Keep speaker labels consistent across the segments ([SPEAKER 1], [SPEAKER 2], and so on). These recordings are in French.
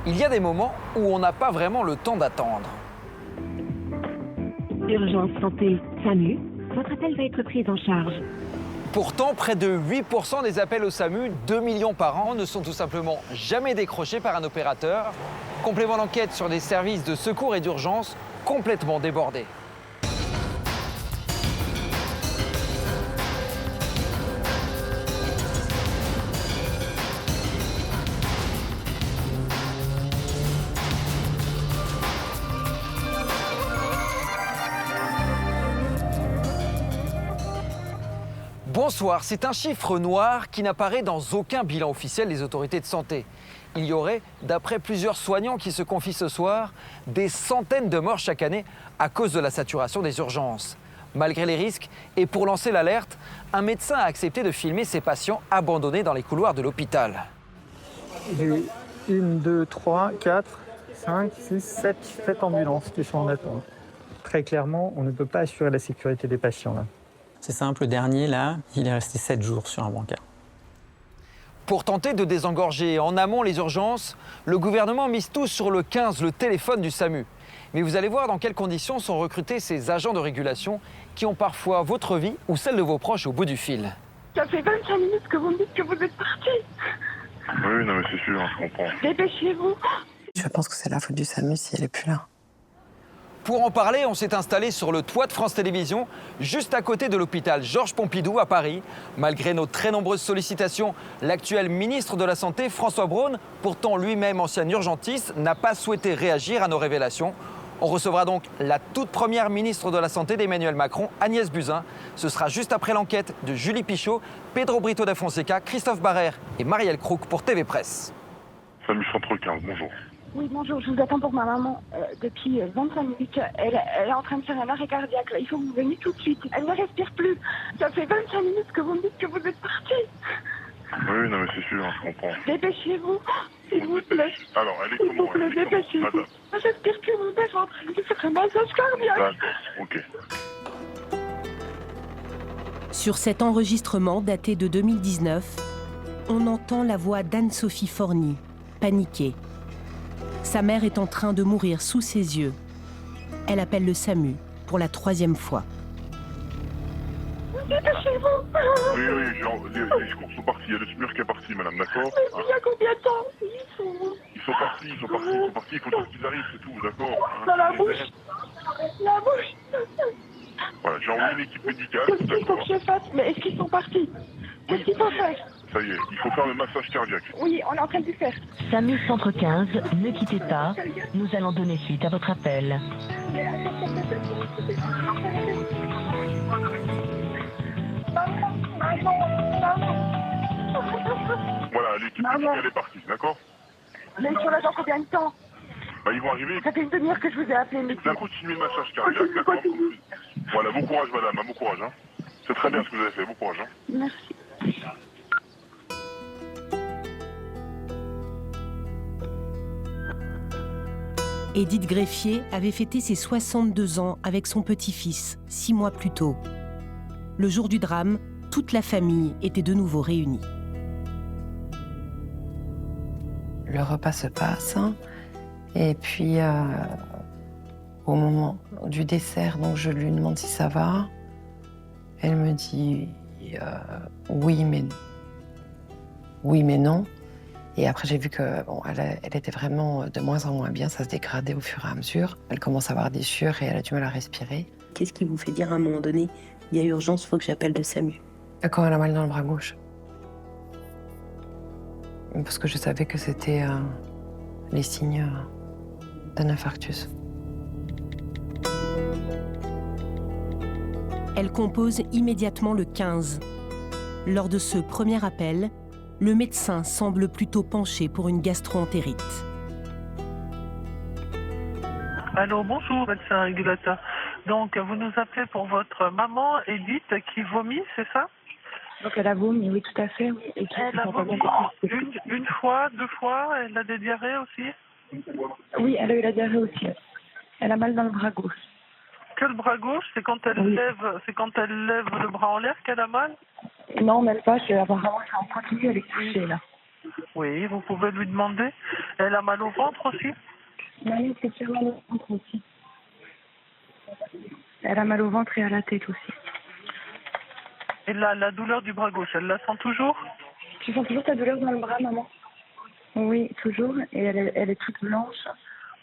[SPEAKER 1] Il y a des moments où on n'a pas vraiment le temps d'attendre.
[SPEAKER 2] Urgence santé, SAMU, votre appel va être pris en charge.
[SPEAKER 1] Pourtant, près de 8% des appels au SAMU, 2 millions par an, ne sont tout simplement jamais décrochés par un opérateur. Complément d'enquête sur des services de secours et d'urgence complètement débordés. Bonsoir, c'est un chiffre noir qui n'apparaît dans aucun bilan officiel des autorités de santé. Il y aurait, d'après plusieurs soignants qui se confient ce soir, des centaines de morts chaque année à cause de la saturation des urgences. Malgré les risques, et pour lancer l'alerte, un médecin a accepté de filmer ses patients abandonnés dans les couloirs de l'hôpital.
[SPEAKER 3] J'ai 1, 2, 3, 4, 5, 6, 7 ambulances qui sont en attente. Très clairement, on ne peut pas assurer la sécurité des patients là.
[SPEAKER 4] C'est simple, le dernier, là, il est resté 7 jours sur un brancard.
[SPEAKER 1] Pour tenter de désengorger en amont les urgences, le gouvernement mise tout sur le 15, le téléphone du SAMU. Mais vous allez voir dans quelles conditions sont recrutés ces agents de régulation qui ont parfois votre vie ou celle de vos proches au bout du fil.
[SPEAKER 5] Ça fait 25 minutes que vous me dites que vous êtes parti.
[SPEAKER 6] Oui, non mais c'est sûr, je comprends.
[SPEAKER 5] Dépêchez-vous.
[SPEAKER 7] Je pense que c'est la faute du SAMU si elle n'est plus là.
[SPEAKER 1] Pour en parler, on s'est installé sur le toit de France Télévisions, juste à côté de l'hôpital Georges Pompidou à Paris. Malgré nos très nombreuses sollicitations, l'actuel ministre de la Santé, François Braun, pourtant lui-même ancien urgentiste, n'a pas souhaité réagir à nos révélations. On recevra donc la toute première ministre de la Santé d'Emmanuel Macron, Agnès Buzyn. Ce sera juste après l'enquête de Julie Pichot, Pedro Brito da Fonseca, Christophe Barrère et Marielle Crook pour TV Presse.
[SPEAKER 6] SAMU Centre 15, bonjour.
[SPEAKER 5] Oui, bonjour, je vous attends pour ma maman depuis 25 minutes. Elle est en train de faire un arrêt cardiaque. Là. Il faut que vous veniez tout de suite. Elle ne respire plus. Ça fait 25 minutes que vous me dites que vous êtes parti.
[SPEAKER 6] Oui, non mais c'est sûr, je comprends.
[SPEAKER 5] Dépêchez-vous, s'il vous plaît.
[SPEAKER 6] Alors, elle est
[SPEAKER 5] S'il vous
[SPEAKER 6] comment
[SPEAKER 5] plaît, dépêchez-vous.
[SPEAKER 6] madame?
[SPEAKER 5] Je ne respire plus, mon père est en train de faire un massage cardiaque.
[SPEAKER 6] D'accord, ok.
[SPEAKER 8] Sur cet enregistrement daté de 2019, on entend la voix d'Anne-Sophie Forny, paniquée. Sa mère est en train de mourir sous ses yeux. Elle appelle le SAMU pour la 3e fois.
[SPEAKER 5] Dépêchez-vous.
[SPEAKER 6] Oui, les secours sont partis, il y a le SMUR qui est parti, madame, d'accord?
[SPEAKER 5] Mais il y a combien de temps
[SPEAKER 6] Ils sont partis, il faut juste qu'ils arrivent, c'est tout, d'accord?
[SPEAKER 5] Dans la bouche. La bouche.
[SPEAKER 6] Voilà, j'ai envoyé une équipe médicale,
[SPEAKER 5] Qu'est-ce qu'il faut
[SPEAKER 6] d'accord?
[SPEAKER 5] que je fasse? Mais est-ce qu'ils sont partis? Qu'est-ce qu'il faut faire?
[SPEAKER 6] Ça y est, il faut faire le massage cardiaque.
[SPEAKER 5] Oui, on est en train de le faire.
[SPEAKER 2] SAMU Centre 15, ne quittez pas. Nous allons donner suite à votre appel.
[SPEAKER 6] Voilà, l'équipe médicale est partie, d'accord?
[SPEAKER 5] Mais ils sont là dans combien de temps?
[SPEAKER 6] Bah, ils vont arriver.
[SPEAKER 5] Ça fait une demi-heure que je vous ai appelé, mais
[SPEAKER 6] Vous continuez le massage cardiaque, d'accord? Voilà, bon courage, madame, bon courage. Hein. C'est très bien ce que vous avez fait, bon courage. Hein.
[SPEAKER 5] merci.
[SPEAKER 8] Édith Greffier avait fêté ses 62 ans avec son petit-fils, 6 mois plus tôt. Le jour du drame, toute la famille était de nouveau réunie.
[SPEAKER 7] Le repas se passe et puis au moment du dessert, donc je lui demande si ça va. Elle me dit oui mais non. Et après j'ai vu que bon, elle était vraiment de moins en moins bien, ça se dégradait au fur et à mesure. Elle commence à avoir des sueurs et elle a du mal à respirer.
[SPEAKER 9] Qu'est-ce qui vous fait dire à un moment donné, il y a urgence, il faut que j'appelle le SAMU?
[SPEAKER 7] Quand elle a mal dans le bras gauche. Parce que je savais que c'était les signes d'un infarctus.
[SPEAKER 8] Elle compose immédiatement le 15. Lors de ce premier appel, le médecin semble plutôt penché pour une gastro-entérite.
[SPEAKER 10] Allô, bonjour, médecin régulateur. Donc, vous nous appelez pour votre maman, Edith, qui vomit, c'est ça?
[SPEAKER 5] Donc elle a vomi, oui, tout à fait. Oui. Et
[SPEAKER 10] Elle a vomi une fois, 2 fois, elle a des diarrhées aussi?
[SPEAKER 5] Oui, elle a eu la diarrhée aussi. Elle a mal dans le bras gauche.
[SPEAKER 10] Que le bras gauche, c'est quand elle lève le bras en l'air qu'elle a mal?
[SPEAKER 5] Non, même pas, apparemment c'est en continu, elle est touchée là.
[SPEAKER 10] Oui, vous pouvez lui demander. Elle a mal au ventre aussi?
[SPEAKER 5] Maman, c'est qui a mal au ventre aussi. Elle a mal au ventre et à la tête aussi.
[SPEAKER 10] Et la douleur du bras gauche, elle la sent toujours?
[SPEAKER 5] Tu sens toujours ta douleur dans le bras, maman? Oui, toujours. Et elle est toute blanche.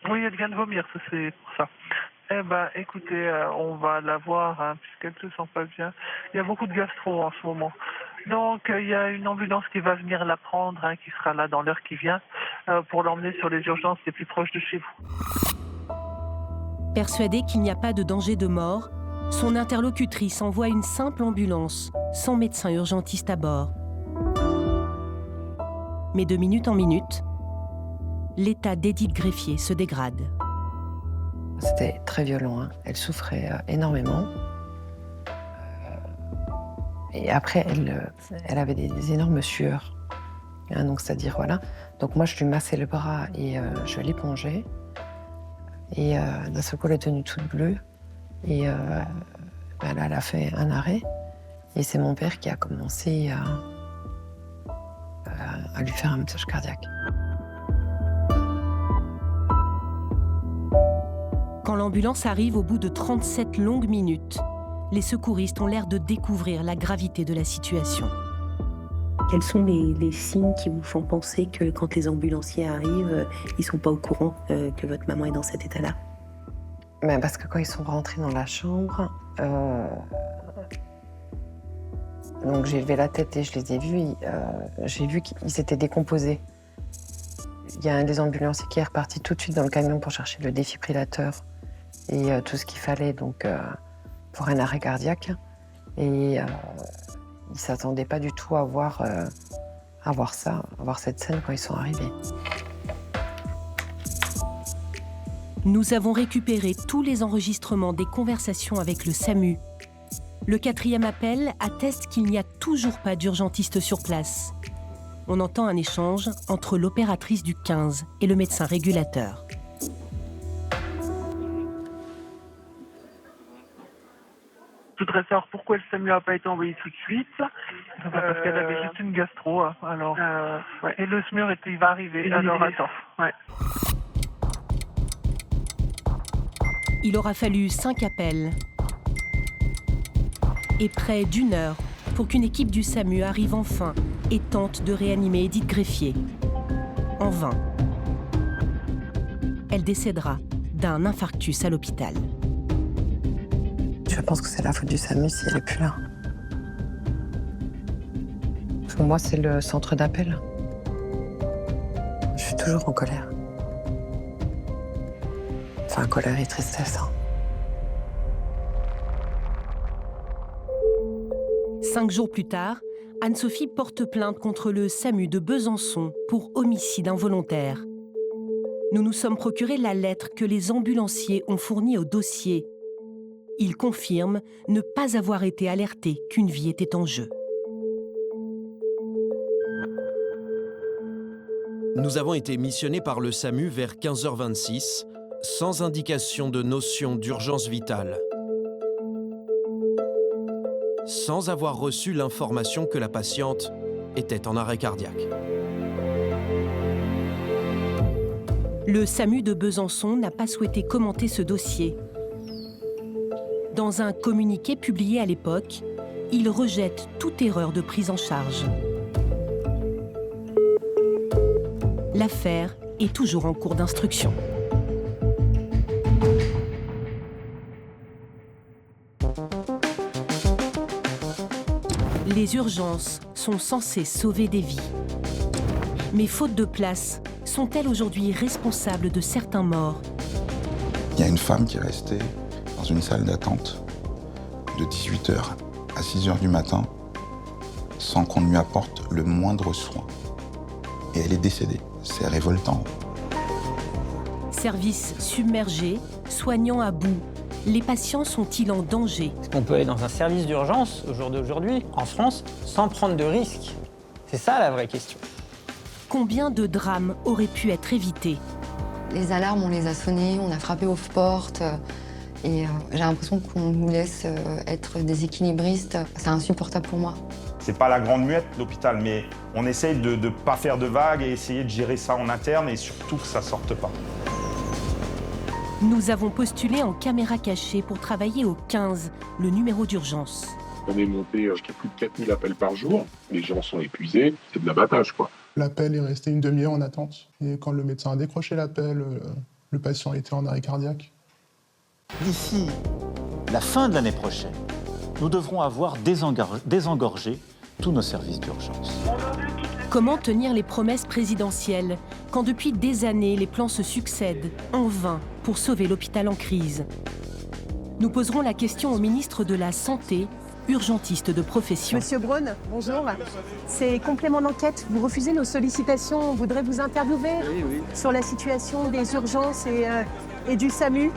[SPEAKER 10] Oui, elle vient de vomir, c'est pour ça. Eh ben, écoutez, on va la voir, hein, puisqu'elle ne se sent pas bien. Il y a beaucoup de gastro en ce moment. Donc, il y a une ambulance qui va venir la prendre, hein, qui sera là dans l'heure qui vient, pour l'emmener sur les urgences les plus proches de chez vous.
[SPEAKER 8] Persuadée qu'il n'y a pas de danger de mort, son interlocutrice envoie une simple ambulance, sans médecin urgentiste à bord. Mais de minute en minute, l'état d'Édith Greffier se dégrade.
[SPEAKER 7] C'était très violent, hein. Elle souffrait énormément. Et après, elle avait des énormes sueurs. Hein, donc, c'est-à-dire, voilà. Donc, moi, je lui massais le bras et je l'épongeais. Et d'un seul coup, elle est devenue toute bleue. Et là, elle a fait un arrêt. Et c'est mon père qui a commencé à lui faire un massage cardiaque.
[SPEAKER 8] Quand l'ambulance arrive au bout de 37 longues minutes, les secouristes ont l'air de découvrir la gravité de la situation.
[SPEAKER 9] Quels sont les signes qui vous font penser que quand les ambulanciers arrivent, ils ne sont pas au courant que votre maman est dans cet état-là?
[SPEAKER 7] Ben parce que quand ils sont rentrés dans la chambre, donc j'ai levé la tête et je les ai vus, j'ai vu qu'ils étaient décomposés. Il y a un des ambulanciers qui est reparti tout de suite dans le camion pour chercher le défibrillateur et tout ce qu'il fallait donc, pour un arrêt cardiaque. Et il ne s'attendait pas du tout à voir cette scène quand ils sont arrivés.
[SPEAKER 8] Nous avons récupéré tous les enregistrements des conversations avec le SAMU. Le 4e appel atteste qu'il n'y a toujours pas d'urgentiste sur place. On entend un échange entre l'opératrice du 15 et le médecin régulateur.
[SPEAKER 10] Je voudrais savoir pourquoi le SAMU n'a pas été envoyé tout de suite. Parce qu'elle avait juste une gastro. Alors, ouais. Et le SMUR, il va arriver. Alors, attends. Ouais.
[SPEAKER 8] Il aura fallu 5 appels et près d'1 heure pour qu'une équipe du SAMU arrive enfin et tente de réanimer Édith Greffier. En vain. Elle décédera d'un infarctus à l'hôpital.
[SPEAKER 7] Je pense que c'est la faute du SAMU si elle n'est plus là. Pour moi, c'est le centre d'appel. Je suis toujours en colère. Enfin, colère et tristesse.
[SPEAKER 8] 5 jours plus tard, Anne-Sophie porte plainte contre le SAMU de Besançon pour homicide involontaire. Nous nous sommes procuré la lettre que les ambulanciers ont fournie au dossier. Ils confirment ne pas avoir été alertés qu'une vie était en jeu.
[SPEAKER 11] Nous avons été missionnés par le SAMU vers 15h26, sans indication de notion d'urgence vitale, sans avoir reçu l'information que la patiente était en arrêt cardiaque.
[SPEAKER 8] Le SAMU de Besançon n'a pas souhaité commenter ce dossier. Dans un communiqué publié à l'époque, il rejette toute erreur de prise en charge. L'affaire est toujours en cours d'instruction. Les urgences sont censées sauver des vies. Mais faute de place, sont-elles aujourd'hui responsables de certains morts?
[SPEAKER 12] Il y a une femme qui est restée dans une salle d'attente de 18h à 6h du matin sans qu'on lui apporte le moindre soin. Et elle est décédée. C'est révoltant.
[SPEAKER 8] Services submergés, soignants à bout. Les patients sont-ils en danger?
[SPEAKER 4] Est-ce qu'on peut aller dans un service d'urgence au jour d'aujourd'hui, en France, sans prendre de risques? C'est ça la vraie question.
[SPEAKER 8] Combien de drames auraient pu être évités?
[SPEAKER 13] Les alarmes, on les a sonnées, on a frappé aux portes. Et j'ai l'impression qu'on nous laisse être des équilibristes. C'est insupportable pour moi.
[SPEAKER 14] C'est pas la grande muette, l'hôpital, mais on essaye de ne pas faire de vagues et essayer de gérer ça en interne et surtout que ça sorte pas.
[SPEAKER 8] Nous avons postulé en caméra cachée pour travailler au 15, le numéro d'urgence.
[SPEAKER 15] On est monté jusqu'à plus de 4000 appels par jour. Les gens sont épuisés, c'est de l'abattage, quoi.
[SPEAKER 16] L'appel est resté une demi-heure en attente. Et quand le médecin a décroché l'appel, le patient était en arrêt cardiaque.
[SPEAKER 17] D'ici la fin de l'année prochaine, nous devrons avoir désengorgé tous nos services d'urgence.
[SPEAKER 8] Comment tenir les promesses présidentielles quand depuis des années les plans se succèdent, en vain, pour sauver l'hôpital en crise? Nous poserons la question au ministre de la Santé, urgentiste de profession.
[SPEAKER 18] Monsieur Braun, bonjour. C'est complément d'enquête. Vous refusez nos sollicitations. On voudrait vous interviewer sur la situation des urgences et du SAMU.